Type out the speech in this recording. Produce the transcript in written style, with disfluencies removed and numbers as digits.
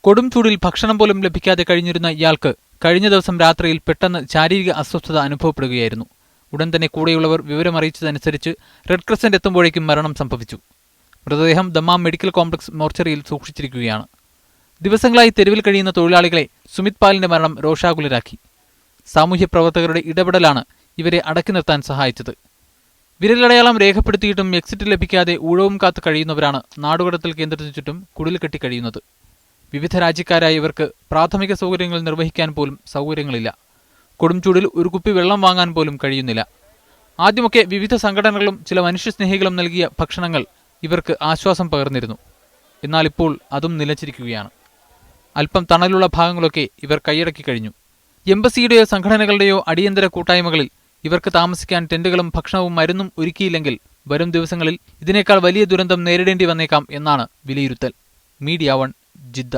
കൊടും ചൂടിൽ ഭക്ഷണം പോലും ലഭിക്കാതെ കഴിഞ്ഞിരുന്ന ഇയാൾക്ക് കഴിഞ്ഞ ദിവസം രാത്രിയിൽ പെട്ടെന്ന് ശാരീരിക അസ്വസ്ഥത അനുഭവപ്പെടുകയായിരുന്നു. ഉടൻ തന്നെ കൂടെയുള്ളവർ വിവരമറിയിച്ചതനുസരിച്ച് റെഡ് ക്രസന്റ് എത്തുമ്പോഴേക്കും മരണം സംഭവിച്ചു. മൃതദേഹം ദമ്മാം മെഡിക്കൽ കോംപ്ലക്സ് മോർച്ചറിയിൽ സൂക്ഷിച്ചിരിക്കുകയാണ്. ദിവസങ്ങളായി തെരുവിൽ കഴിയുന്ന തൊഴിലാളികളെ സുമിത് പാലിന്റെ മരണം രോഷാകുലരാക്കി. സാമൂഹ്യ പ്രവർത്തകരുടെ ഇടപെടലാണ് ഇവരെ അടക്കി നിർത്താൻ സഹായിച്ചത്. വിരലടയാളം രേഖപ്പെടുത്തിയിട്ടും എക്സിറ്റ് ലഭിക്കാതെ ഊഴവും കാത്തു കഴിയുന്നവരാണ് നാടുകടത്തൽ കേന്ദ്രത്തിനു ചുറ്റും കുടിൽ കെട്ടി കഴിയുന്നത്. വിവിധ രാജ്യക്കാരായ ഇവർക്ക് പ്രാഥമിക സൗകര്യങ്ങൾ നിർവഹിക്കാൻ പോലും സൗകര്യങ്ങളില്ല. കൊടുംചൂടിൽ ഒരു കുപ്പി വെള്ളം വാങ്ങാൻ പോലും കഴിയുന്നില്ല. ആദ്യമൊക്കെ വിവിധ സംഘടനകളും ചില മനുഷ്യസ്നേഹികളും നൽകിയ ഭക്ഷണങ്ങൾ ഇവർക്ക് ആശ്വാസം പകർന്നിരുന്നു. എന്നാൽ ഇപ്പോൾ അതും നിലച്ചിരിക്കുകയാണ്. അല്പം തണലുള്ള ഭാഗങ്ങളൊക്കെ ഇവർ കൈയടക്കി കഴിഞ്ഞു. എംബസിയുടെയോ സംഘടനകളുടെയോ അടിയന്തര കൂട്ടായ്മകളിൽ ഇവർക്ക് താമസിക്കാൻ ടെന്റുകളും ഭക്ഷണവും മരുന്നും ഒരുക്കിയില്ലെങ്കിൽ വരും ദിവസങ്ങളിൽ ഇതിനേക്കാൾ വലിയ ദുരന്തം നേരിടേണ്ടി വന്നേക്കാം എന്നാണ് വിലയിരുത്തൽ. Media 1 Jeddah.